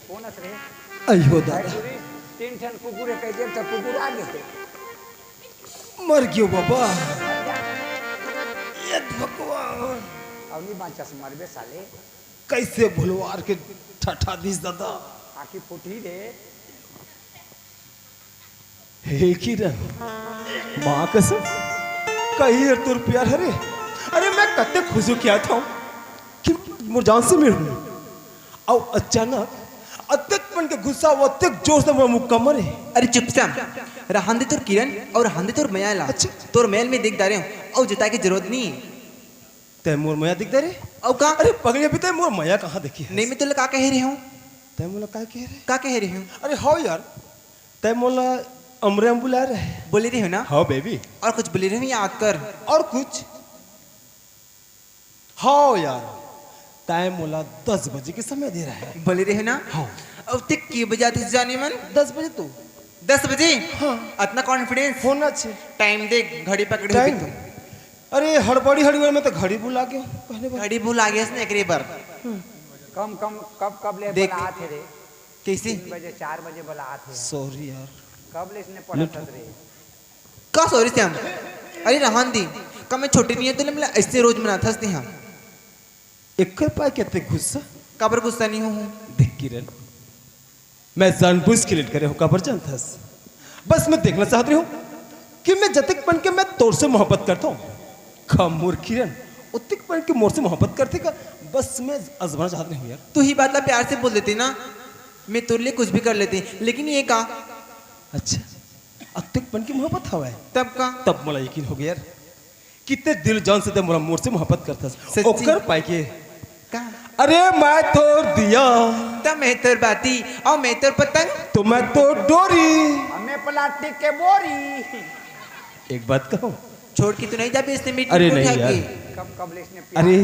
अयो दादा तीन ठन कुकुर कह देव तो कुकुर आ गए मर गयो बाबा ये भगवान अब नहीं बांचा से मरबे साले कैसे भुलवार के ठठा दिस दादा आखी फुटी रे हे की रे मां कसम कही तुर प्यार हरे अरे मैं कते खुश किया था कि मुझ जान से मिलूं और अचानक अत्यक के गुस्सा वो अत्यक जोर से मेरा मुक्का मरे। अरे चुपचाप रहंदे तोर किरण और रहंदे तोर मयाला अच्छा तोर मेल में दिख दारे और जता की जरूरत नहीं ते मोर मया दिख दे और का अरे पगले भी ते मोर मया कहां देखी है नहीं मैं तो का कह रही हूं ते मोला का कह रहे का कह रही हूं अरे हो यार ते मोला अमरे हम बुला रहे बोली रही हो ना हाँ बेबी और कुछ बोली रही याद कर और कुछ हाँ यार टाइम मोला 10 बजे के समय दे रहा है बोली रही ना हाँ अब तक की बजा थे जाने मन 10 बजे तू 10 बजे हाँ इतना कॉन्फिडेंस होना चाहिए टाइम देख घड़ी पकड़ी टाइम हुई तू अरे हड़बड़ी हड़बड़ी में तो घड़ी भुला गया पहले बार घड़ी भूल आ गया इसने एकरी बार कम कम कब ले देख। बोला थे रे कैसे 3 बजे 4 बजे बोला थे सॉरी यार कब ले इसने पढ़ा था रे का सॉरी से हम अरे रहन दी का मैं छोटी नहीं है तो मैं ऐसे रोज मनाता हंसते हम एक पाए कहते गुस्सा कबर गुस्सा नहीं हूँ देख किरण मैं जानबूझ के लेट करे हो कबर जानता बस मैं देखना चाहती हूँ कि मैं जतक बन के मैं तोर से मोहब्बत करता हूँ खमोर किरण उतक बन के मोर से मोहब्बत करते का बस मैं आजमाना चाहती हूँ यार तू ही बात ला प्यार से बोल देती ना मैं तेरे लिए कुछ भी कर लेती, लेकिन ये का अच्छा अब तक मन की मोहब्बत हवा है तब का तब मला यकीन हो गया यार कितने दिल जान से मोरा मोर से मोहब्बत करता सच्ची? ओकर पाए के का अरे मैं तो दिया तब मैं तोर बाती और मैं तोर पतंग। तो मैं तो डोरी। हमें प्लास्टिक के बोरी। एक बात कहूं छोड़ के तो नहीं जा इसने मीट अरे को नहीं उठा यार। के। कब ले इसने प्यार अरे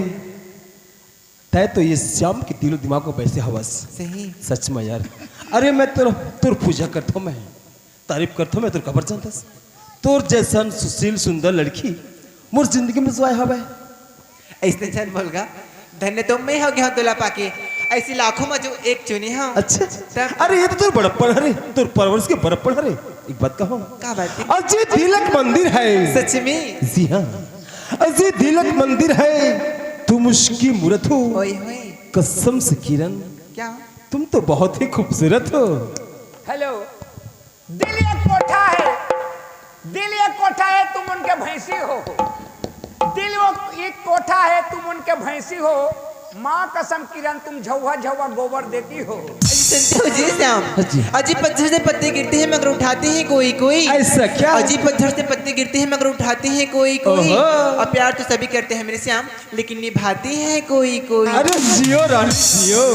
तय तो ये श्याम के दिलो दिमाग को वैसे हवस सही सच में यार। अरे मैं तोर पूजा करता हूँ मैं तारीफ करता हूँ मैं तोर खबर जानता तोर जैसा सुशील सुंदर लड़की मोर जिंदगी में जो आया हवा ऐसे चल बोलगा धन्य तो मैं हो गया तुला पाके ऐसी लाखों में जो एक चुनी हाँ। अच्छा तब अरे ये तो तोर बड़प्पन हरे तोर परवरिश के बड़प्पन हरे। एक बात कहो का बात है? अजय तिलक मंदिर है सच में जी हाँ अजय तिलक मंदिर है तुम उसकी मूर्त हो ओए होए कसम से किरण क्या तुम तो बहुत ही खूबसूरत हो। हेलो दिल एक कोठा है, दिल एक कोठा है, तुम उनके भैंसी हो। दिल वो एक कोठा है, तुम उनके भैंसी हो। माँ कसम किरण तुम झौवा झौवा गोबर देती हो। सुनते हो जी श्याम अजी पत्थर से पत्ते गिरते हैं मगर उठाते हैं कोई कोई। ऐसा क्या? अजी पत्थर से पत्ते गिरते हैं मगर उठाते हैं कोई कोई। ओहो। और प्यार तो सभी करते हैं मेरे श्याम लेकिन निभाते हैं कोई कोई। अरे जियो रानी जियो।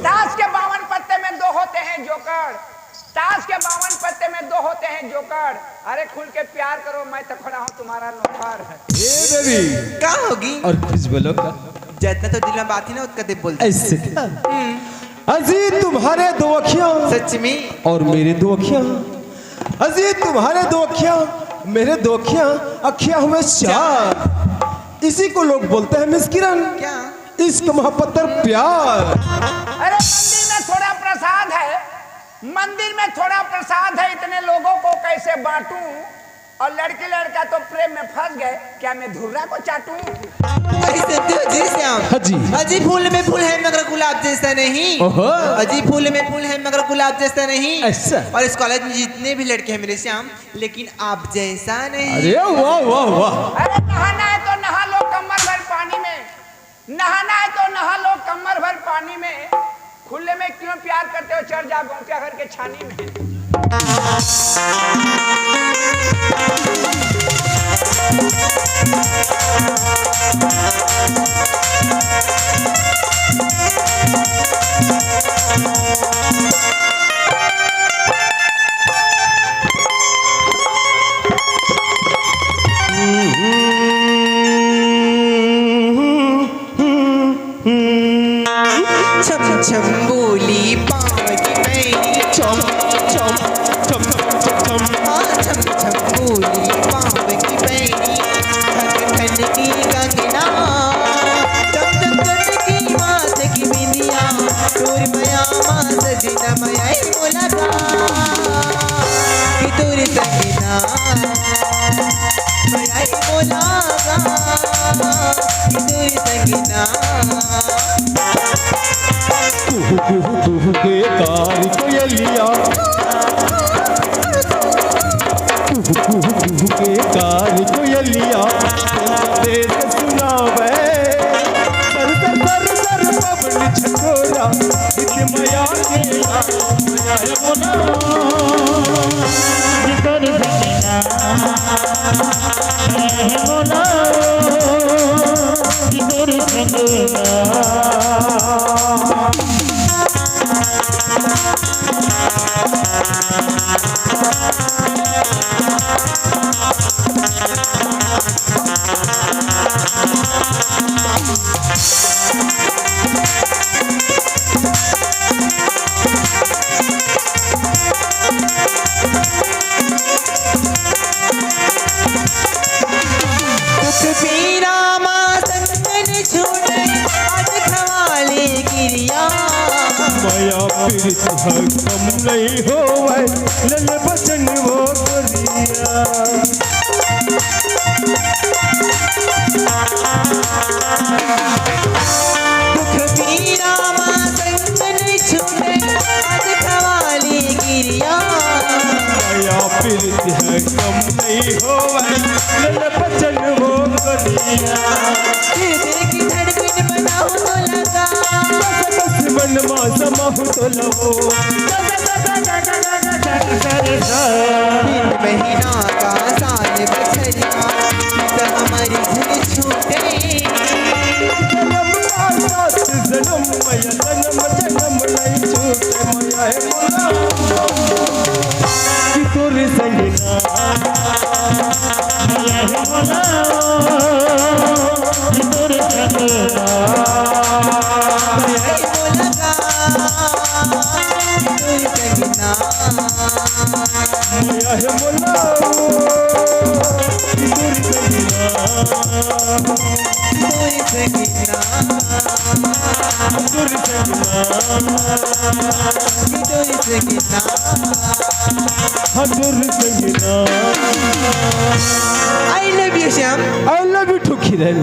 ताश के 52 पत्ते में 2 होते हैं जोकर। ताश के 52 पत्ते में 2 होते हैं जोकर। अरे खुल के प्यार करो मैं तो खड़ा हूँ तुम्हारा नौकर। ए बेबी क्या होगी और कुछ बोलो का जितना तो दिल में बात है ना उतना देव बोलते ऐसे क्या? अजी तुम्हारे 2 अखियां सच में और मेरे 2 अखियां। अजी तुम्हारे 2 अखियां मेरे 2 अखियां अखियां हुए 4। इसी को लोग बोलते हैं मिस किरण क्या इश्क मोहब्बत और प्यार। अरे मंदिर में थोड़ा प्रसाद है, मंदिर में थोड़ा प्रसाद है, इतने लोगों को कैसे बांटूं? और लड़की लड़का तो प्रेम में फंस गए, क्या मैं धुर्रा को चाटूं? सुनते हो जी श्याम हाजी अजी फूल में फूल है मगर गुलाब जैसा नहीं। ओहो। अजी फूल में फूल है मगर गुलाब जैसा नहीं। ऐसा? और इस कॉलेज में जितने भी लड़के हैं मेरे श्याम लेकिन आप जैसा नहीं। अरे वाह वाह वाह। अरे नहाना है तो नहा लो कमर भर पानी में, नहाना है तो नहा लो कमर भर पानी में। खुले में क्यों प्यार करते हो, चढ़ जा गोंपिया घर के छानी में। छम छम बोली पाँव की मेरी चम चम चम चम चम छम छम बोली पाँव की मेरी धन धन की कंगना दम दम दम की मात की बिंदिया तोर मया माँ सजना मया मोला का कि तोर संगना मया मोला का कि तोर संगना कुहू कुहू कुहू के कार कोयलिया कुहू कुहू कुहू के कार कोयलिया तेज सुनावे सर सर सर सर पवन छकोरा इत मया केला मया मोना जितर सजना मोना जितर सजना। माया पीड़ित है कम नहीं हो लल बचन वो करिया। दुख पीरा संगन छूटे आज खवाली गिरिया माया पीड़ित है कम नहीं हो लल बचन वो करिया। दिल की धड़कन बनाओ लगा बस मन मन मौसम तो लवो तीन महीना का साल बछरिया तो हमारी धन छूटे जन्म साथ जन्म मैया जन्म जन्म नहीं छूटे मैया है मोला कि तोरे संगना मैया है मोला कि तोरे संगना मैया है मोला कि तोरे संगना I love you Shyam I love you too Kiran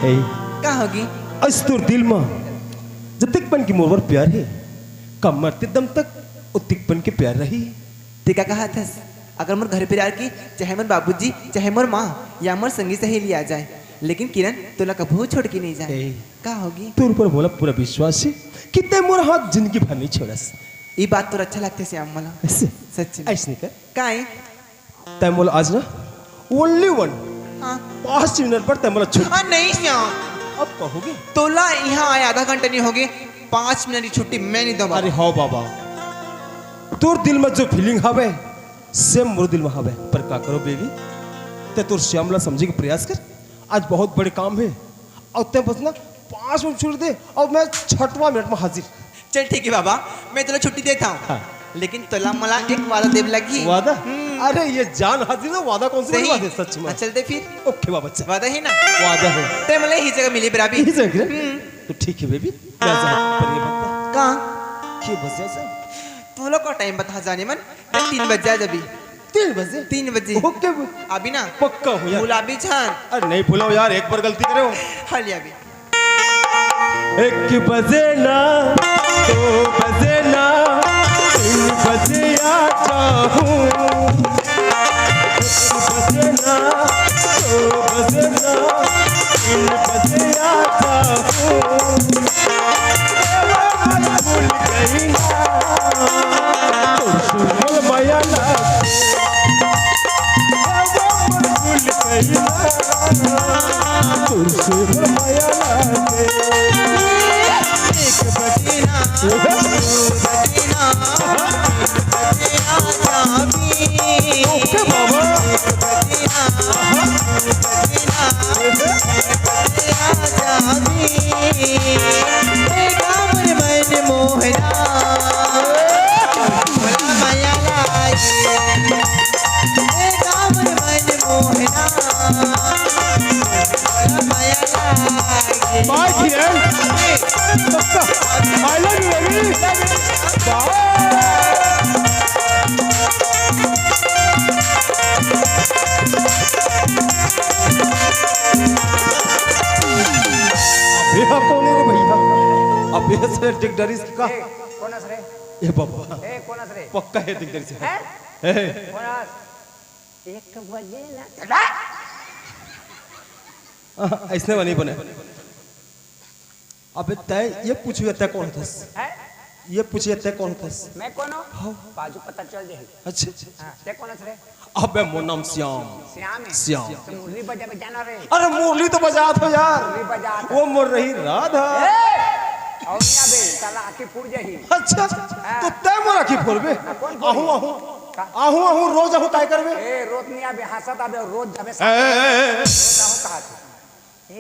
hey का होगी आज तोर दिल में जतिकपन की मोर प्यार है कम मरते दम तक उतिकपन के प्यार रही देखा कहा था अगर मोर घर प्यार की चाहे मोर बाबूजी चाहे मोर माँ या मोर संगी सहेली आ जाए लेकिन किरण तोला कभू छोड़ के नहीं जाए का होगी तोर पर बोला पूरा विश्वास है कि ते मोर हाथ जिंदगी भर नहीं छोड़स ये बात तो अच्छा लगते श्याम मला ऐसे सच में ऐसे नहीं कर काहे तै मोल आज ना ओनली वन हाँ 5 मिनट पर तै मोला छुट्टी नहीं श्याम अब कहोगे तोला यहाँ आए आधा घंटा नहीं होगे 5 मिनट की छुट्टी मैं नहीं दूंगा अरे हाँ बाबा तोर दिल में जो फीलिंग हवे सेम मोर दिल में हवे पर का करो बेबी ते तोर श्यामला समझे के प्रयास कर आज बहुत बड़े काम है और ते बस ना 5 मिनट छोड़ दे और मैं 6वां मिनट में हाजिर चल ठीक है बाबा मैं तोला छुट्टी देता हूँ हाँ। लेकिन तोला मला एक वादा देव लगी वादा अरे ये जान हाजिर है वादा कौन सा सही वादा है सच में हाँ, चलते फिर ओके बाबा चल वादा है ना वादा है ते मला ही जगह मिली बराबर यही जगह तो ठीक है बेबी क्या पर ये बता कहाँ कि बस ऐसा तोला का टाइम बता जाने मन 3 बज जाए अभी 3 बजे 3 बजे ओके अभी ना पक्का हो यार गुलाबी छान अरे नहीं भूलो यार एक बार गलती करे हो हाली अभी 1 बजे ना 2 बजे ना 3 बजे आ जाऊं 1 बजे ना 2 बजे ना 3 बजे आ जाऊं भूल गई ना तो सुन माया ना भूल गई ना तो सुन माया ना एक बजे ना 2 बजे ना 3 बजे आ जाबी ओके बाबा एक बजे ना 2 बजे ना 3 बजे आ जाबी ए कामर मन मोहना भला माया लागे ए कामर मन मोहना भला माया लागे bye Kiran I love you baby bye अबे कौन है रे भैया अबे से दिगदारी का कौन रे ए बाबा कौन रे पक्का है दिगदारी से हैं ए कौन 1 बजे ना ऐसने बनी बने अबे तय ये पूछिए तय कौन था हैं ये पूछिए तय कौन था मैं कौन हूं बाजू पता चल जाए अच्छा हां ते कौन रे अबे मोर नाम श्याम श्याम है श्याम तो मुरली बजा में जाना रे अरे मुरली तो बजा दो यार मुरली बजा वो मोर रही राधा और या बे साला आके पुर जही अच्छा तो तय मोर आखी फोड़बे आहू आहू आहू आहू रोज आहू काय करबे ए रोज नहीं आबे हंसत आबे रोज जाबे ए कहूं कहा थे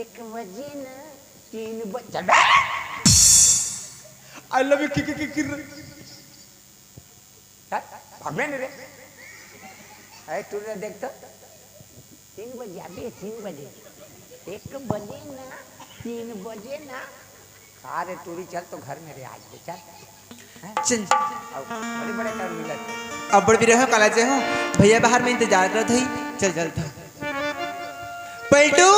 1 बजे ना 3 बजे चल आई लव यू की भागने नहीं रे अरे तू ने देख तो 3 बजे अभी 3 बजे 1 बजे ना 3 बजे ना अरे तूरी चल तो घर में रे आज भी चल चल बड़े बड़े कर मिला अब बड़ भी रहो काला जे हो भैया बाहर में इंतजार करत हई चल चल था पलटू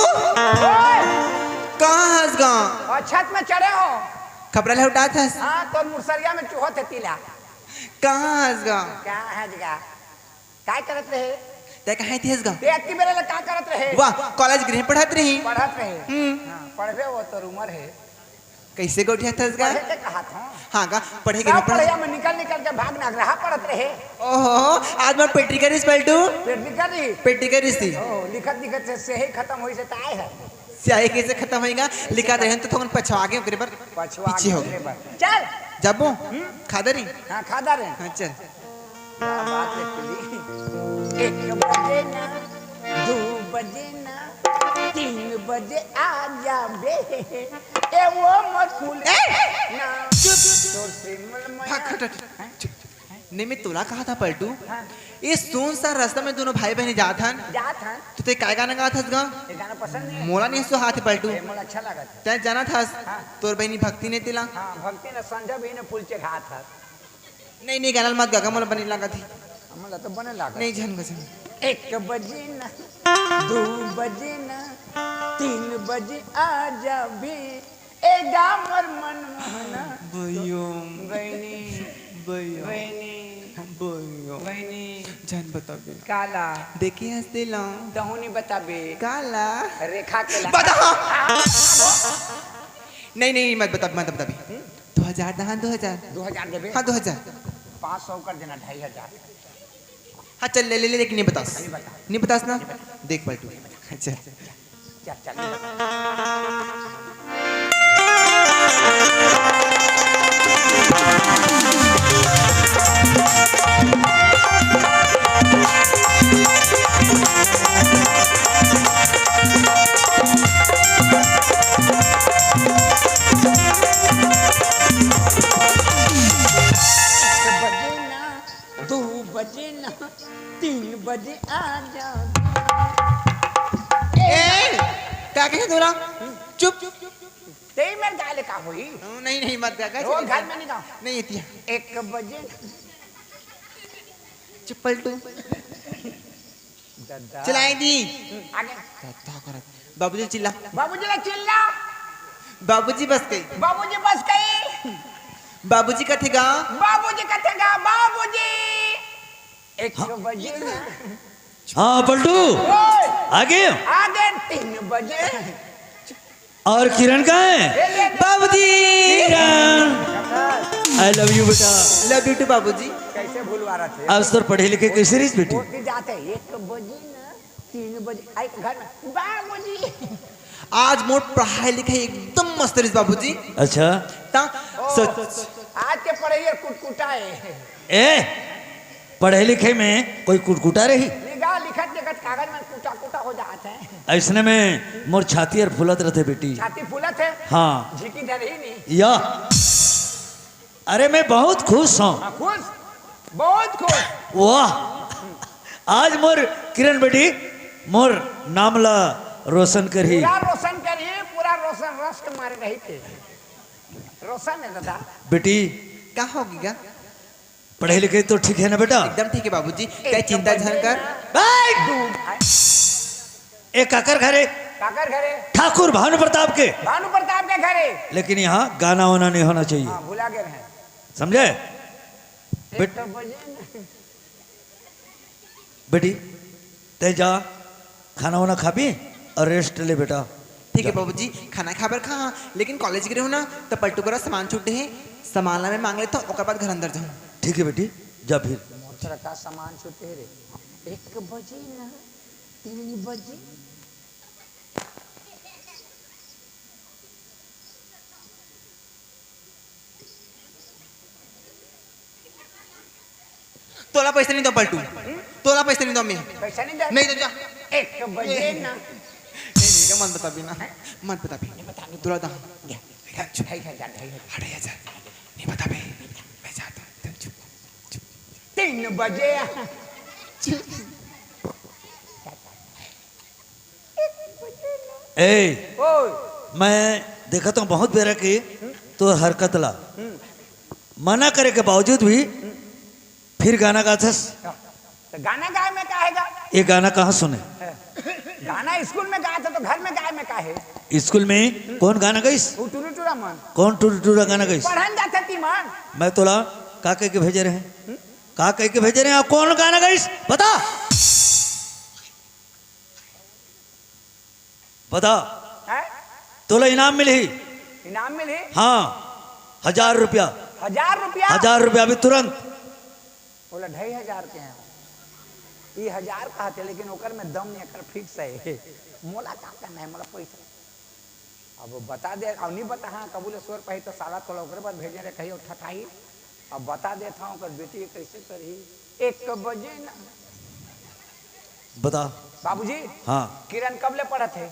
कहाँ हंस गा और छत में चढ़े हो खबरा ले उठा था हाँ तो मुरसरिया में चूहो थे तिला कहाँ हंस गा क्या है जगह काय करत रहे ते कहाँ थी हंस गा ते अक्की मेरे लिए का करत रहे वाह कॉलेज गृह पढ़ात रही पढ़त रहे हाँ पढ़बे वो तो उम्र है कैसे गोठिया था इसका? पढ़े के कहा था हाँ का पढ़े के क्या नहीं पढ़े पढ़ा? में निकल निकल के भाग ना रहा पड़त रहे ओहो आज मैं पेटी करिस पलटू फिर निकल रही पेटी करिस थी ओ लिखत लिखत से ही खत्म होई से ताए है स्याही कैसे खत्म होएगा लिखा रहे तो थोड़ा पछवा गए ओकरे पर पछुआ पीछे हो गए गए बस। चल जाबो खादरी हाँ खादा रे हाँ चल क्या बात है तुली 1 बजे ना 2 बजे ना 3 बजे आ जा बे ए वो मत फूल ना चुप तोर श्रीमल भाग मैया हट हट चुप। नहीं मैं तोला कहा था पलटू हाँ। ये सुन सा रास्ता में दोनों भाई बहन जात हन जात है तो ते काय गाना गा था गा ये गाना पसंद नहीं है मोला नहीं सो हाथ पलटू ये मोला अच्छा लगा था तै जाना था हाँ। तोर बहनी भक्ति ने तिला हाँ भक्ति ने संजय भी ने पुल के घात था नहीं नहीं गाना मत गा मोला बनी लगा थी हमला तो बने लगा नहीं झन गसन 1 बजे ना 2 बजे ना 3 बजे आ जा बे ए डामर मन मोहना भयो गईनी भयो गईनी भयो गईनी झन बता बे काला देखी हंस दिला दहुनी बताबे काला रेखा के ला बता नहीं नहीं मत बता 2000 दहान 2000 2000 देबे हाँ 2000 500 कर देना 2500 हाँ चल ले ले ले लेकिन नहीं बतास नहीं बता नहीं बतास ना देख पलटू अच्छा चल चल नहीं बता बजे ना 2 बजे ना 3 बजे आ जा ए क्या कहे तोरा चुप ते मेरे गाले का हुई नहीं नहीं मत गा वो घर में नहीं गाओ नहीं इतिया 1 बजे चुप पलटू दद्दा चलाई दी आगे बाबूजी चिल्ला बाबूजी ने चिल्ला बाबूजी बस गई बाबूजी बस गई बाबूजी का थे गा बाबूजी कथेगा बाबूजी 1 बजे ना हाँ पलटू ओए, आगे आगे 3 बजे और किरण कहाँ है? बाबूजी आई लव यू बेटा। लव यू टू बाबूजी कैसे भूलवा रहे थे आज तो पढ़े लिखे कैसे रही बेटी? होती जाते 1 बजे ना 3 बजे आई घर में बाबूजी आज मोट पढ़ाई लिखाई एकदम मस्त रही बाबूजी अच्छा ता सच आज के पढ़ाई कुटकुटाए ए पढ़े लिखे में कोई कुटकुटा रही? निगाह लिखत लिखत कागज में कुटा कुटा हो जाते हैं ऐसने में मोर छाती और फुलत रहते बेटी। छाती फूलत है हाँ झिकी डर ही नहीं या अरे मैं बहुत खुश हूँ। हाँ, खुश बहुत खुश वाह आज मोर किरण बेटी मोर नामला रोशन करी। पूरा रोशन करिए पूरा रोशन रस्ट मारे रही थे रोशन है दादा बेटी क्या होगी क्या पढ़े लिखे तो ठीक है ना बेटा? एकदम ठीक है बाबूजी क्या चिंता झन कर एक काकर घरे काकर घरे ठाकुर भानु प्रताप के, भानु प्रताप के घरे लेकिन यहाँ गाना वाना नहीं होना चाहिए हाँ भुला गए हैं समझे? 1 बजे ना। बेटी ते जा खाना वाना खा भी और रेस्ट ले बेटा। ठीक है बाबूजी खाना खाबर खा लेकिन कॉलेज गए हो ना तो पलटू करा सामान छूटे हैं सामान में मांग लेता हूँ ओकर बाद घर अंदर जाऊँ ठीक है बेटी जा फिर। मोटर का सामान छूटे रे 1 बजे ना 3 बजे तोला पैसे नहीं दो पलटू तोला पैसे नहीं दो मैं पैसा नहीं दे नहीं दो जा 1 बजे ना नहीं मत बता भी ना मत बता भी तोला दा ढाई हजार अरे यार नहीं बता भी मैं जाता हूँ चुप 3 बजे ए ओए मैं देखा तो बहुत बेरा की तो हरकत ला मना करे के बावजूद भी फिर गाना गाथस। तो गाना गाय में काहेगा ये गाना कहाँ सुने? गाना स्कूल में गाया था तो घर में गाय में काहे स्कूल में कौन गाना गाइस? टूटू टूरा मन कौन टूरा टूरा गाना गाइस? पढ़न जाते तीमान मैं तोला का कह के भेजे रहे का कह के भेजे रहे आप कौन गाना गाइस बता बता है तोला इनाम मिली इनाम मिली। हाँ 1000 रुपया। 1000 रुपया? 1000 रुपया अभी तुरंत। बोला 2500 के हैं ये 1000 कहते, लेकिन ओकर में दम नहीं कर फिक्स है। मोला का करना है, मोला पैसा अब बता दे। अब नहीं बता, हाँ कबूलेश्वर पे तो साला थोड़ा ओकर बाद भेजे रहे कहीं ठठाई। अब बता देता हूँ बेटी कैसे करी। 1 बजे ना बता बाबूजी। हाँ किरण कब ले पढ़ा थे?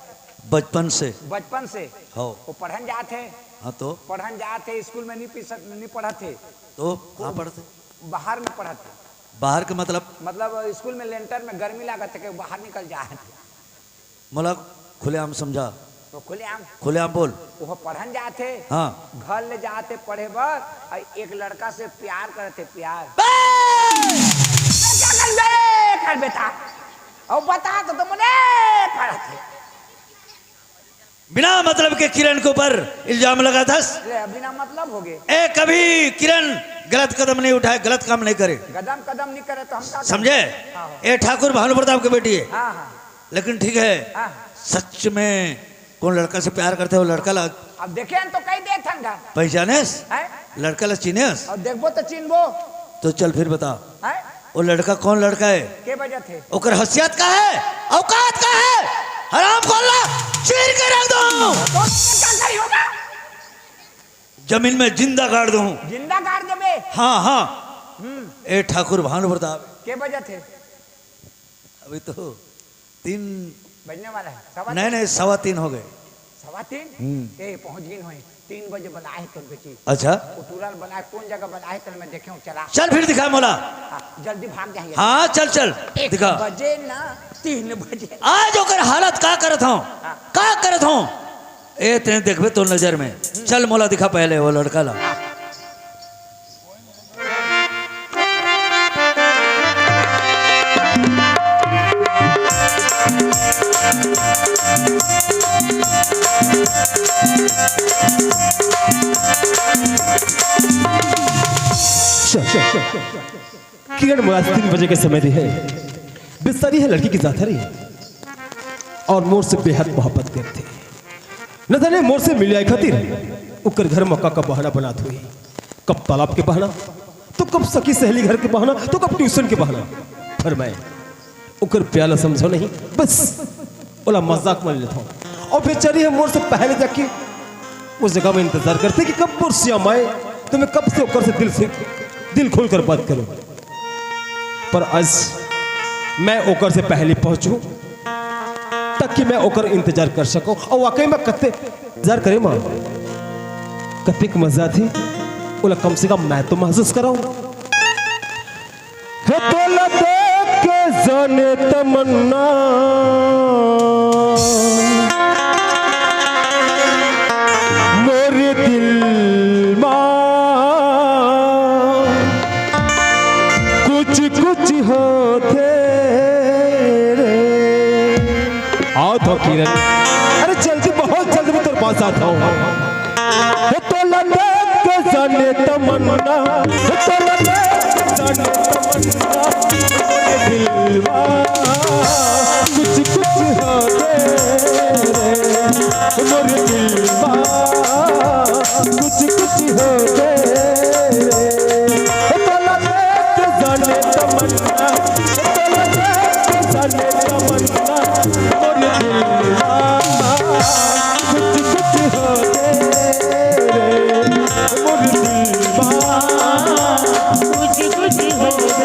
बचपन से। बचपन से हो वो पढ़न जाते। हाँ तो पढ़न जाते, स्कूल में नहीं पढ़ा थे तो कहाँ पढ़ते? बाहर में पढ़ा थे। बाहर के मतलब स्कूल में लेंटर में गर्मी लागत है, बाहर निकल जाए। मतलब खुलेआम समझा? तो खुलेआम बोल। वो पढ़न जाते। हाँ घर ले जाते पढ़े बस, एक लड़का से प्यार करते। प्यार क्या कर बेटा और बता तो मुझे पढ़ा थे। बिना मतलब के किरण के ऊपर इल्जाम लगा था। बिना मतलब हो गए। कभी किरण गलत कदम नहीं उठाए, गलत काम नहीं करे, कदम नहीं करे तो हम समझे? ए ठाकुर भानु प्रताप की बेटी है। हाँ हाँ। लेकिन ठीक है, सच में कौन लड़का से प्यार करते हो? लड़का ला अब देखे तो कई दे थंगा पहचाने लड़का ला चिन्हे और देखबो तो चिन्हबो। तो चल फिर बता वो लड़का कौन लड़का है? के वजह थे? ओकर हैसियत का है, औकात का है? हराम खोलना चीर के रख दो। तो क्या करी होगा? जमीन में जिंदा गाड़ दूं। जिंदा गाड़ देबे? हाँ हाँ। ए ठाकुर भानु प्रताप के वजह थे? अभी तो 3 बजने वाला है। नहीं 3:15 हो गए। 3:15 पहुंच गई हुई। 3 बजे बनाए तो बेटी। अच्छा तुरंत बनाए, कौन जगह बनाए तो मैं देखे चला। चल फिर दिखा मोला। जल्दी भाग जाएंगे। हाँ चल 1 दिखा। बजे ना 3 बजे। आज ओकर हालत का करत हूँ, का करत हूँ ए ते देखबे तो नजर में। चल मोला दिखा पहले वो लड़का ला। किरण मुराद 3 बजे के समय दी है। बिस्तारी है लड़की की जाथरी और मोर से बेहद मोहब्बत करते। न जाने मोर से मिल जाए खातिर उकर घर मौका का बहाना बना हुई। कब तालाब के बहाना, तो कब सखी सहेली घर के बहाना, तो कब ट्यूशन के बहाना। पर मैं उकर प्याला समझो नहीं, बस बोला मजाक मान लेता हूँ। और बेचारी है मोर से पहले जाके उस जगह में इंतजार करते कि कब मोर श्याम आए, तो मैं कब से उकर से दिल खोल कर बात करूं। पर आज मैं ओकर से पहले पहुंचूं ताकि मैं ओकर इंतजार कर सकूं। और वाकई में कत्ते इंतजार करे मां, कत्ते मजा थी बोला कम से कम मैं तो महसूस कराऊं। बोला देख के जाने तमन्ना मोरे दिल कुछ होते रे। आओ तो किरण, अरे जल्दी बहुत जल्दी मैं तेरे पास आता हूँ। तो लगे के जाने तमन्ना, तो लगे के जाने तमन्ना दिलवा कुछ होते रे। मोरे दिलवा कुछ होते रे। जाने तमन्ना जाने तमन्ना मोरे दिलवा कुछ होते रे। मोरे दिलवा कुछ होते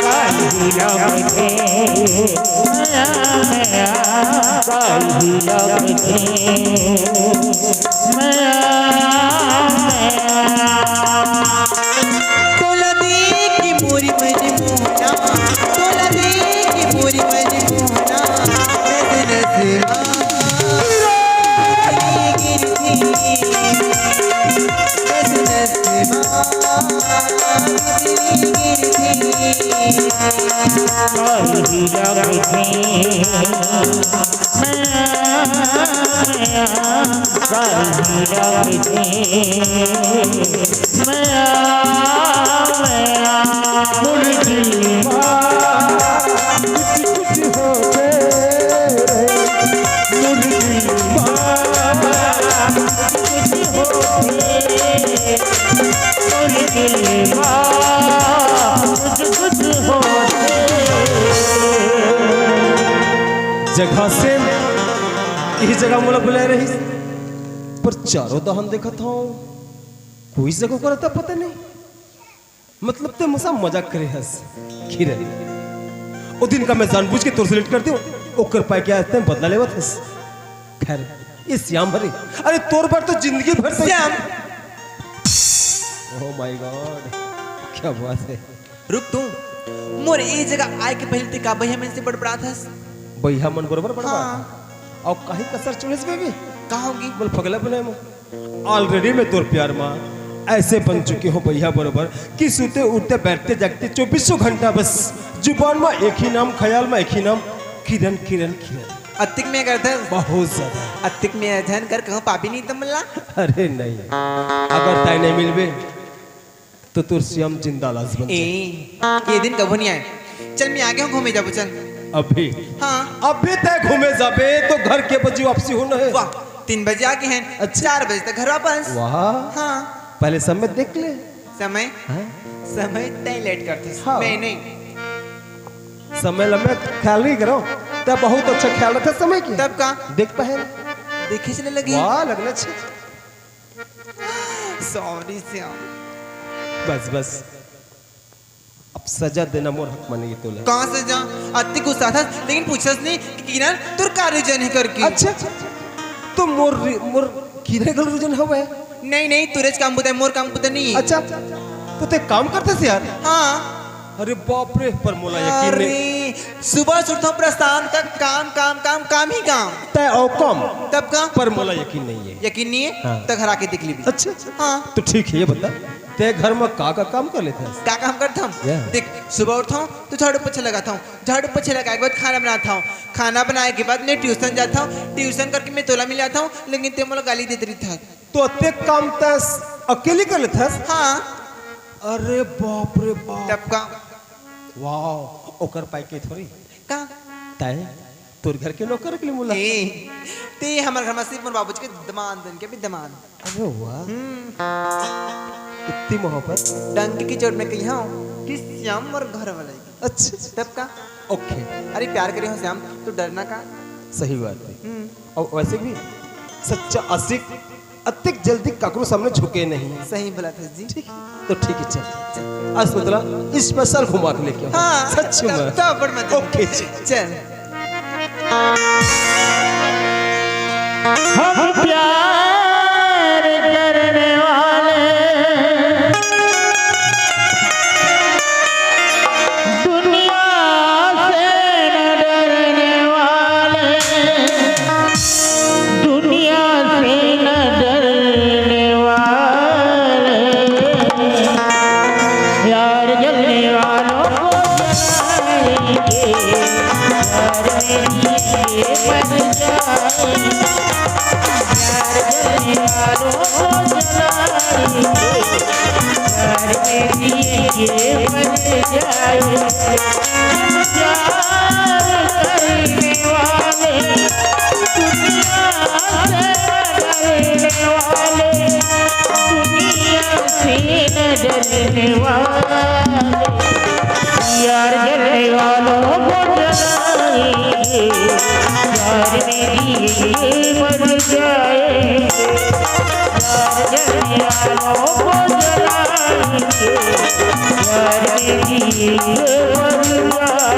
काली लगते काली लगते जगह से यही जगह मोला बुलाए रही पर चारों दहन देखा था कोई जगह को रहता पता नहीं मतलब ते मुसा मजाक करे हंस खीरे ओ दिन का मैं जानबूझ के तोर से लेट कर दूं ओकर पाए क्या आते हैं बदला लेवत हंस खैर ये श्याम भरे अरे तोर पर तो जिंदगी भर श्याम ओह माय गॉड क्या बात है रुक तू मोर ए जगह आए के पहले ते का भैया में से बड़बड़ा था भैया मन बरोबर बड़ा हाँ। और कहीं कसर चुड़े से बेबी का होगी बोल पगला बने ऑलरेडी मैं तोर प्यार माँ ऐसे बन चुके हो भैया बरोबर कि सोते उठते बैठते जागते 24 घंटा बस जुबान में एक ही नाम ख्याल में एक ही नाम किरण किरण किरण अतिक में करता बहुत ज्यादा अतिक में अध्ययन कर कहूँ पापी नहीं तुम मिलना अरे नहीं अगर तय नहीं मिलबे तो तोर श्याम जिंदा लाश बन ये दिन कब नहीं आए चल मैं आगे हूँ घूमे जाबो चल अभी हाँ अभी तय घूमे जाबे तो घर के बजी वापसी होना है वाह 3 बजे आके हैं अच्छा। 4 बजे तक घर वापस वाह हाँ पहले समय देख ले समय हाँ? समय तय लेट करती हाँ। मैं नहीं समय लम्बे ख्याल नहीं करो तब बहुत अच्छा ख्याल रखा समय की तब का देख पहले देखे चले लगी वाह लगना अच्छे सॉरी श्याम बस बस अब सजा देना मोर हक मानेगी तो कहाँ से जा अति गुस्सा था लेकिन पूछस नहीं कि किरण तुर का रीजन है करके अच्छा तो मोर मोर किधर गल रीजन हवे नहीं नहीं तुरेज काम बुता है मोर काम बुता नहीं अच्छा तो ते काम करते से यार हाँ अरे बाप रे पर मोला यकीन नहीं अरे सुबह से उठता हूँ प्रस्थान तक काम काम काम काम ही काम तय और कम तब का पर मोला यकीन नहीं है यकीन नहीं है हाँ। तो घर आके देख ली भी अच्छा हाँ तो ठीक है ये बता ते घर में का काम कर लेते हैं क्या काम करता हूँ Yeah. देख सुबह उठता हूँ तो झाड़ू पोछा लगाता हूँ झाड़ू पोछा लगाए के बाद खाना बनाता हूँ खाना बनाए के बाद मैं ट्यूशन जाता हूँ ट्यूशन करके मैं तोला मिल जाता हूँ लेकिन ते मोला गाली देते रही था तो अत्ते काम तस अकेले कर लेते हैं हाँ अरे बाप रे बाप तब का वाह ओकर पाई के थोड़ी का तय तोर घर के नौकर के लिए मुला ए ते हमारे घर में सिर्फ मोर बाबूजी के दमान दन के भी दमान अरे वाह इतनी मोहब्बत डंकी की चोट में कही हूँ कि श्याम और घर वाला अच्छा तब का ओके अरे प्यार करी हो श्याम तो डरना का सही बात है और वैसे भी सच्चा आशिक अतिक जल्दी काकरो सामने झुके नहीं सही बोला था जी ठीक तो ठीक है चल आज सोचला स्पेशल घुमा के लेके आओ। हाँ सच में तो बड़ मजा ओके चल हम प्यार करने वाले दुनिया से न डरने वाले दुनिया से न डरने वाले यार जलने वालों को जलाएंगे यार मेरी मर जाए डरने वाले यार जलने वालों को जलाएंगे यार मेरी मर जाए यार जलने वालों को जलाएंगे यार मेरी मर जाए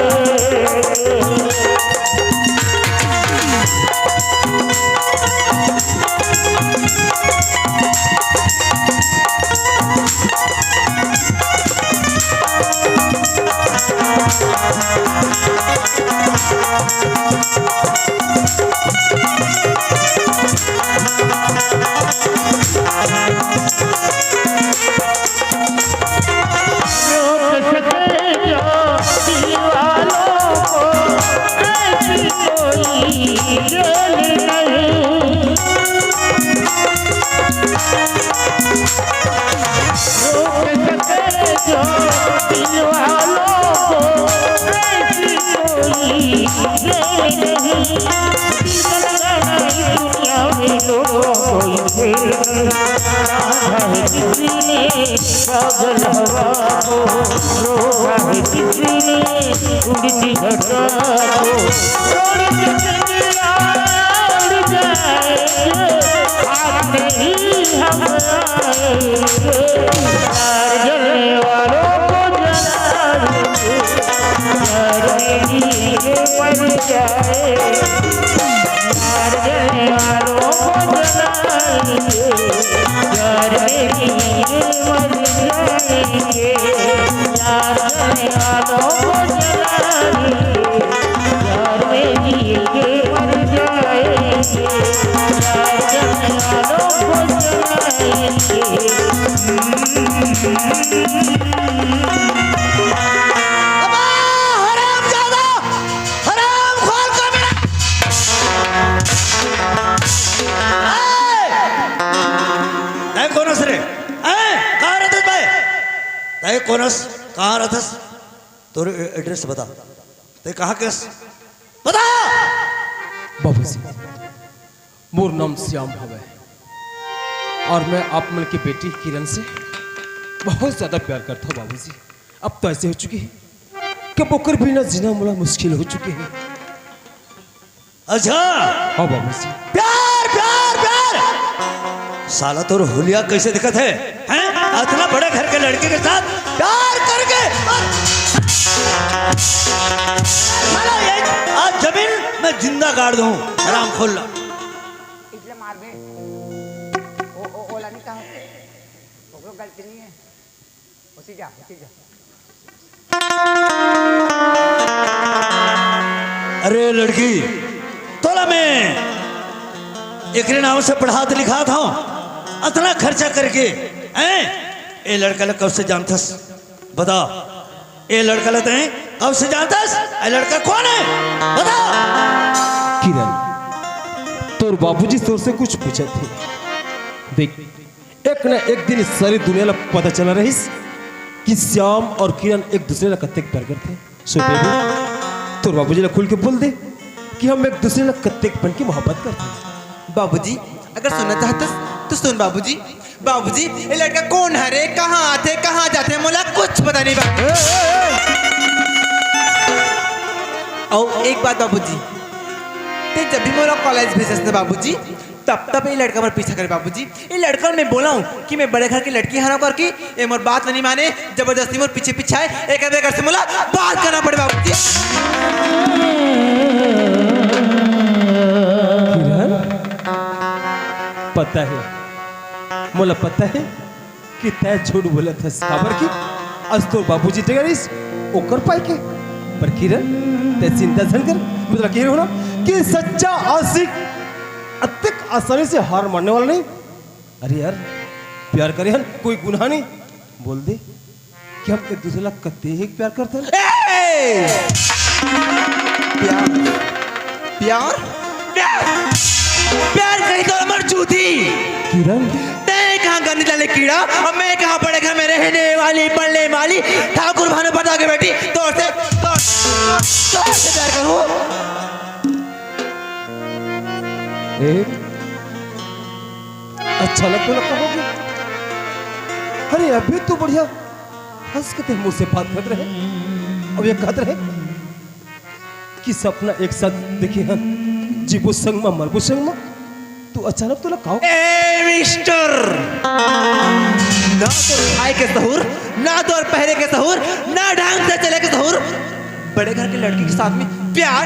बादल हवा को रोका है किसी ने उड़ती घटा को उड़ चंद्रिया उड़ जाएंगे हाथ में ही हम आएंगे यार जलने वालों को जलाएंगे यार मेरी ये मर जाए यार जलने वालों को जलाएंगे यार मेरी ये मर जाएंगे यार जलने वालों को जलाएंगे यार मेरी ये मर जाएंगे यार जलने वालों को जलाएंगे कोनस कहाँ रहतस तोरे एड्रेस बता ते कहाँ केस बता बाबूजी मोर नाम श्याम हवे और मैं आप मन की बेटी किरण से बहुत ज्यादा प्यार करता हूँ बाबूजी। अब तो ऐसे हो चुकी है कि पोकर बिना जीना मुला मुश्किल हो चुकी है। अच्छा हाँ बाबूजी। प्यार प्यार प्यार साला तोर हुलिया कैसे दिखत है हैं? इतना बड़े घर के लड़के के साथ प्यार करके साला ये आज जमीन मैं जिंदा गाड़ दूं हराम खोल इसलिए मार दे ओला नहीं कहा ओकरो गलती नहीं है उसी जा अरे लड़की तोला मैं एक नाम से पढ़ात लिखा था इतना खर्चा करके हैं? ए लड़का ले कब से जानथस बता ए लड़का ले तैं कब से जानथस ए लड़का कौन है बता। किरण तोर बाबूजी तोर से कुछ पूछे थे देख एक न एक दिन इस सारी दुनिया ला पता चला रहीस कि श्याम और किरण एक दूसरे ला कत्ते प्यार करते सो बेबी तोर बाबूजी ला खुल के बोल दे कि हम एक दूसरे ला कत्ते बन के मोहब्बत करते हैं। बाबूजी अगर सुनना चाहते तो सुन बाबूजी। बाबूजी ये लड़का कौन है रे, कहाँ आते कहाँ जाते मोला कुछ पता नहीं बाबू। और एक बात बाबूजी ते जब भी मोला कॉलेज भेजस ना बाबूजी तब ये लड़का मेरा पीछा करे बाबूजी। ये लड़का मैं बोला हूँ कि मैं बड़े घर की लड़की हरा करके ये मोर बात नहीं माने जबरदस्ती मोर पीछे पीछे आए एक घर से मोला बात करना पड़े बाबूजी। पता है मोला पता है कि तय झूठ बोला था खबर की आज तो बाबूजी टेगरिस ओकर पाई के पर किरण ते चिंता झन कर मतलब कि होना कि सच्चा आशिक अत्यक आसानी से हार मानने वाला नहीं। अरे यार प्यार करे हन कोई गुनाह नहीं बोल दे कि हम एक दूसरे ला कत्ते ही प्यार करते हैं। प्यार प्यार प्यार कही तो अमर चूती किरण ते कहाँ गंदी डाले कीड़ा और मैं कहाँ बड़े घर में रहने वाली पढ़ने वाली ठाकुर भानु पता के बेटी तो से प्यार करूं। अच्छा लगता लगता होगी। अरे अभी तो बढ़िया हंस के मुझसे बात कर रहे अब ये कहते रहे कि सपना एक साथ देखिए हम जीवो संग में मरबो संग में तू अचानक तो लगाओ मिस्टर ना तो खाए के सहूर ना तो पहरे के सहूर ना ढंग से चले के सहूर बड़े घर के लड़की के साथ में प्यार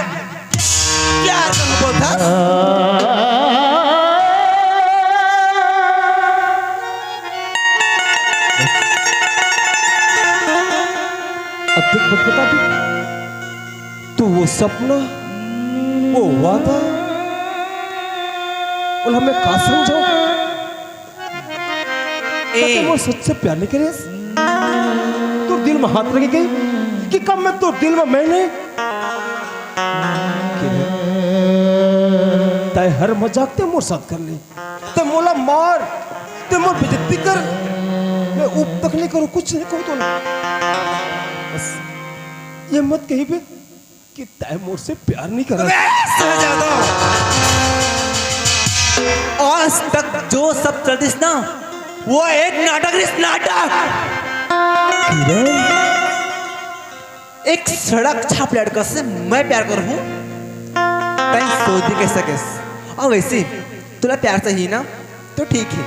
प्यार करना बोलता बता दी तो वो सपना वो वादा और हमें का समझाओ वो सच से प्यार नहीं करे तो दिल में हाथ लगी गई कि कब मैं तो दिल में मैंने तय हर मजाक ते मोर साथ कर ले ते मोला मार ते मोर बेइज्जती कर मैं ऊप तक नहीं करूं कुछ नहीं कहूं तो ना बस ये मत कहीं पे कि तय मोर से प्यार नहीं कर रहा। आज तक जो सब चलतीस ना वो एक नाटक नाटक एक सड़क छाप लड़का से मैं प्यार कर हूँ सोच कैसा कैस। और वैसे तुला प्यार चाहिए ना तो ठीक है,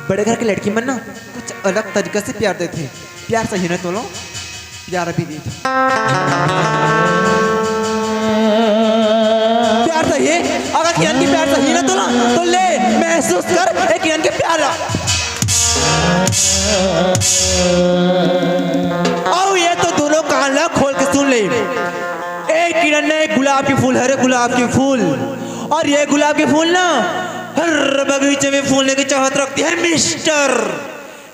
बड़े घर की लड़की मन ना कुछ अलग तरीके से प्यार देते हैं। प्यार चाहिए ना तो लो, प्यार भी दे। प्यार चाहिए, अगर किरण की प्यार चाहिए ना तो ले महसूस कर एक किरण के प्यार। और ये तो दोनों कान ला खोल के सुन ले। एक किरण ने गुलाब के फूल, हरे गुलाब के फूल, और ये गुलाब के फूल ना हर बगीचे में फूलने की चाहत रखती है मिस्टर,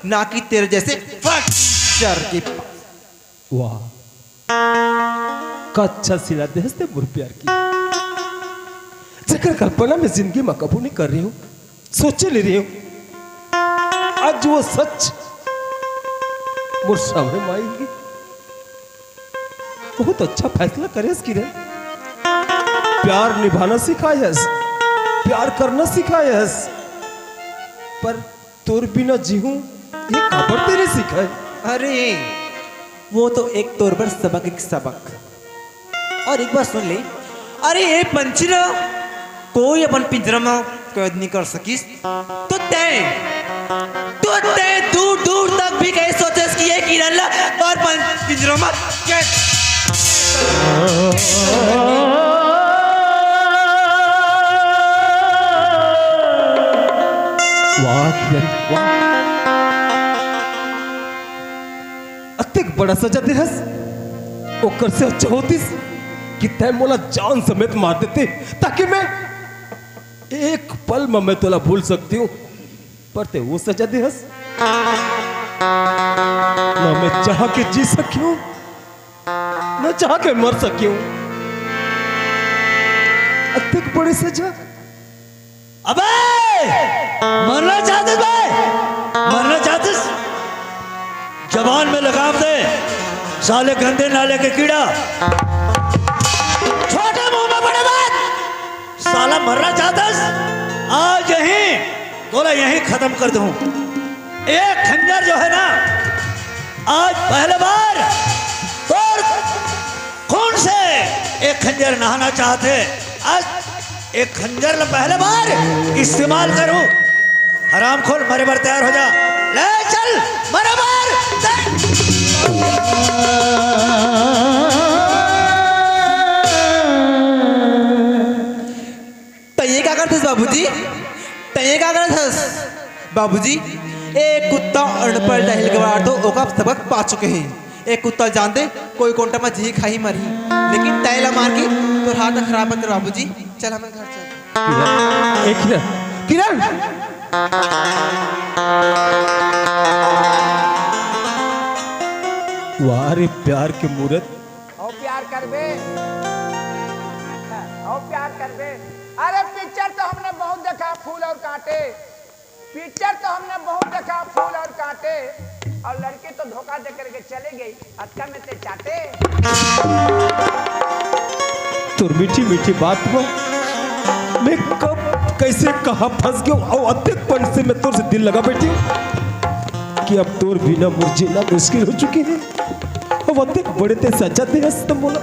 ना कि तेरे जैसे फक्चर की। वाह, का अच्छा सिला दे हस्ते बुर प्यार की। जकर कल्पना में जिंदगी में कबू नहीं कर रही हूँ, सोचे ले रही हूँ, आज वो सच मुझ सामने आएगी। बहुत अच्छा फैसला करे किरण, प्यार निभाना सिखायस, प्यार करना सिखायस, पर तोर बिना जीहूं ये खबर तेरे सिखाए। अरे वो तो एक तौर पर सबक, एक सबक। और एक बात सुन ले, अरे ये पंछी ना कोई अपन पिंजरा में कैद नहीं कर सकीस, तो तय दूर दूर तक भी कहीं सोचेस कि ये किरण ला और पिंजरा में कैद। वाह किरण वाह, अत्यक बड़ा सजा दे हस। ओकर से अच्छा होतीस कि तय मोला जान समेत मार देते, ताकि मैं एक पल में मैं तोला भूल सकती हूँ, पर ते वो सजा दे हस ना मैं चाह के जी सकी हूँ, ना चाह के मर सकी हूँ। अत्यक बड़ी सजा। अबे मरना चाहते भाई, मरना चाहते? जवान में लगाम दे साले गंदे नाले के कीड़ा, छोटे मुंह में बड़े बात। साला मरना चाहतस? आज यहीं बोला यहीं खत्म कर दूं। एक खंजर जो है ना, आज पहले बार तोर खून से एक खंजर नहाना चाहते, आज एक खंजर पहले बार इस्तेमाल करूं। हराम खोल, मरे बार तैयार हो जा, ले चल मरे बार। तय क्या करते बाबूजी, तय क्या करते बाबूजी? एक कुत्ता अनपढ़ दहल गवार तो ओका सबक पा चुके हैं। एक कुत्ता जानते कोई कोंटा में जी खाई मरी, लेकिन तैला मार के तो हाथ खराब कर बाबूजी। चल हमें घर चल। किरण किरण वाह रे प्यार के मूरत। और प्यार करबे, और प्यार करबे। अरे पिक्चर तो हमने बहुत देखा, फूल और कांटे। पिक्चर तो हमने बहुत देखा, फूल और कांटे। और लड़की तो धोखा दे करके चले गई, अक्का में ते चाटे। तो मीठी मीठी बात हुआ, मैं कब कैसे कहा फंस गया, और अत्यंत पन से मैं तोर से दिल लगा बैठी कि अब तोर बिना मुझे ना मुश्किल हो चुकी है। अब अत्यंत बड़े ते सजा दे हस तुम बोला,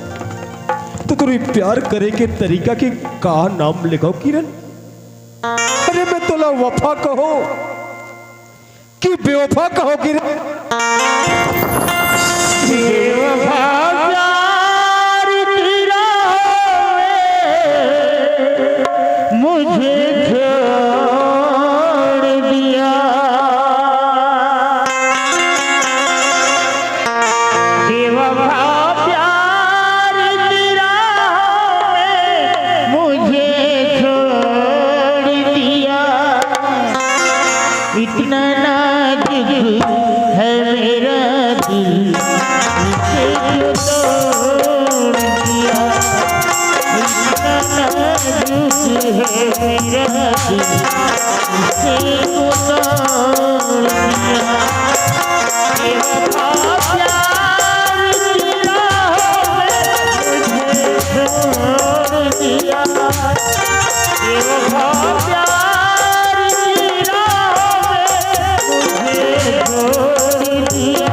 तो तोरी प्यार करे के तरीका के का नाम लिखाओ किरण? अरे मैं तोला वफा कहो कि बेवफा कहो किरण? बेवफा प्यार तेरा मुझे छोड़ दिया, बेवफा प्यार तेरा मुझे छोड़ दिया। इतना नाजुक है मेरा दिल, इसे क्यों तोड़ दिया। इतना नाजुक है मेरा दिल, इसे क्यों तोड़ दिया। बेवफा प्यार तेरा मुझे छोड़ दिया, बेवफा प्यार तेरा मुझे छोड़ दिया।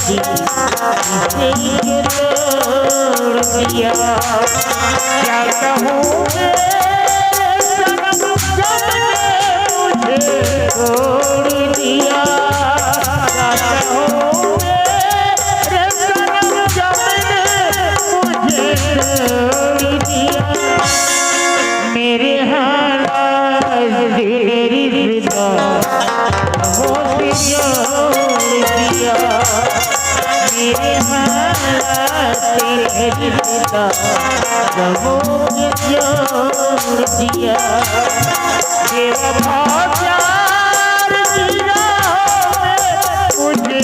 दिल इसे तोड़ दिया। क्या कहूँ मैं सनम जब ने मुझे छोड़ दिया। क्या कहूँ मैं सनम जब ने मुझे छोड़ दिया। मेरे हालात तेरी फिदा वो जोड़ दिया। मेरे हालात तेरी फिदा वो जोड़ दिया। बेवफा प्यार की राह में मुझे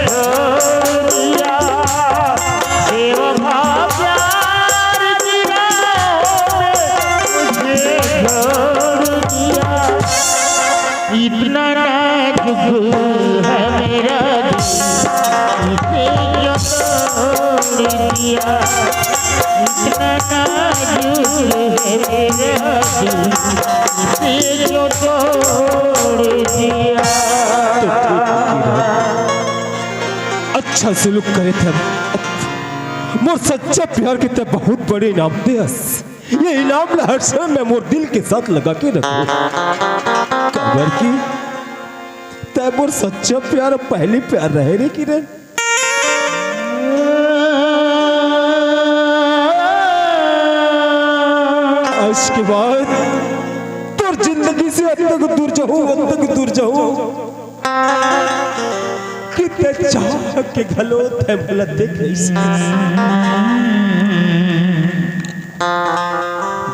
छोड़ दिया। बेवफा प्यार की राह में मुझे छोड़ दिया। इतना नाजुक है मेरा दिल इसे क्यों तोड़ दिया। इतना नाजुक है मेरा दिल इसे क्यों तोड़ दिया। अच्छा सलूक करे थे मोर सच्चा प्यार के ते बहुत बड़े इनाम दे। ये इनाम ला हर समय मैं मोर दिल के साथ लगा के रखूं। खबर की ते मोर सच्चा प्यार पहली प्यार रहे रे कि रे। आज के बाद तोर जिंदगी से अब तक दूर जाऊं, अब तक दूर जाऊं। कितने चाह के घलो थे भला देख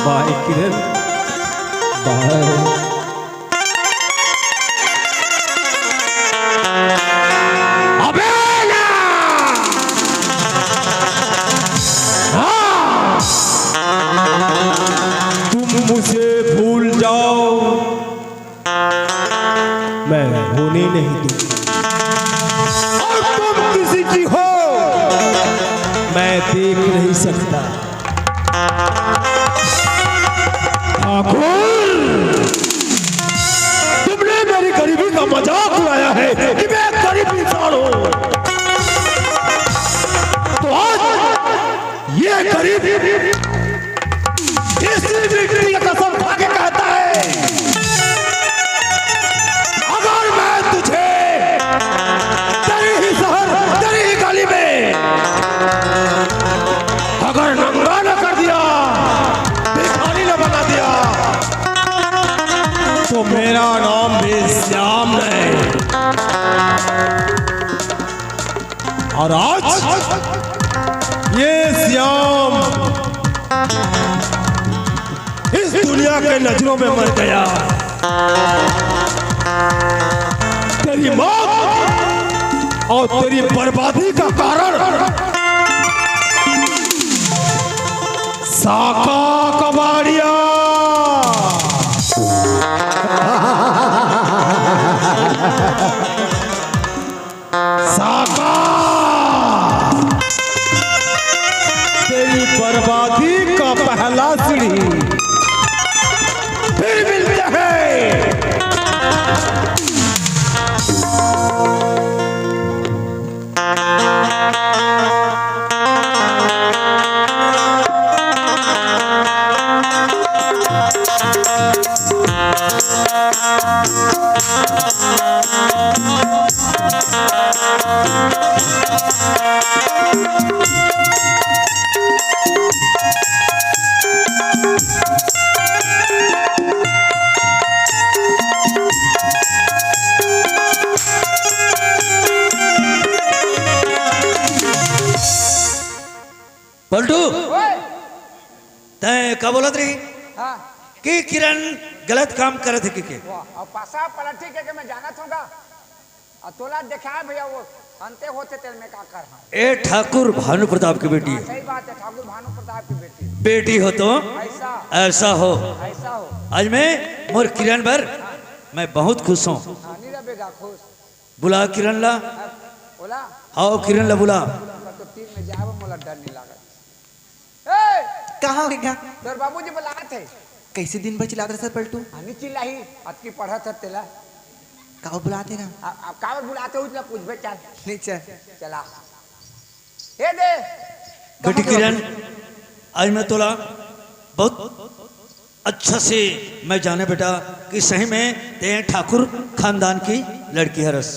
बाय किरण बाय। अबे ना तुम मुझे भूल जाओ मैं होने नहीं दूंगा। और तुम किसी की हो मैं देख नहीं सकता। ठाकुर तुमने मेरी गरीबी का मजाक उड़ाया है कि मैं गरीब इंसान हूं। तो आज ये गरीब इसी व्यक्ति का कसम खा के कहता है अगर मैं तुझे तेरी ही शहर तेरी ही गली में अगर नंगा न कर दिया भिखारी न बना दिया तो मेरा नाम भी श्याम नहीं। और आज ये श्याम इस दुनिया के नजरों में मर गया। तेरी मौत और तेरी बर्बादी का कारण साका कबाड़िया। साका तेरी बर्बादी का पहला सीढ़ी फिर मिलता है। पलटू तय का बोलत रही हाँ कि किरण गलत काम करे थे के वाह और पासा पलटी के मैं जाना था और तोला देखा भैया वो अंते होते तेल में का कर। हाँ ए ठाकुर भानु प्रताप की बेटी सही बात है। ठाकुर भानु प्रताप की बेटी बेटी हो तो ऐसा ऐसा हो। ऐसा हो। आज मैं मोर किरण भर मैं बहुत खुश हूँ। हाँ नहीं रहेगा खुश। बुला किरण ला बोला आओ किरण ला बुला। तो तीन में जाए मोला डर नहीं लगा। कहाँ हो गया? तोर बाबूजी बुलाए थे। कैसे दिन भर चिल्लाते सर पलटू? हनी चिल्लाई अतकी पढ़ा था तेला कावर बुलाते ना अब कावर बुलाते हो पूछ बे चल नहीं चल चला ए दे बेटी किरण, आज मैं तोला बहुत अच्छा से मैं जाने बेटा कि सही में ते ठाकुर खानदान की लड़की है रस।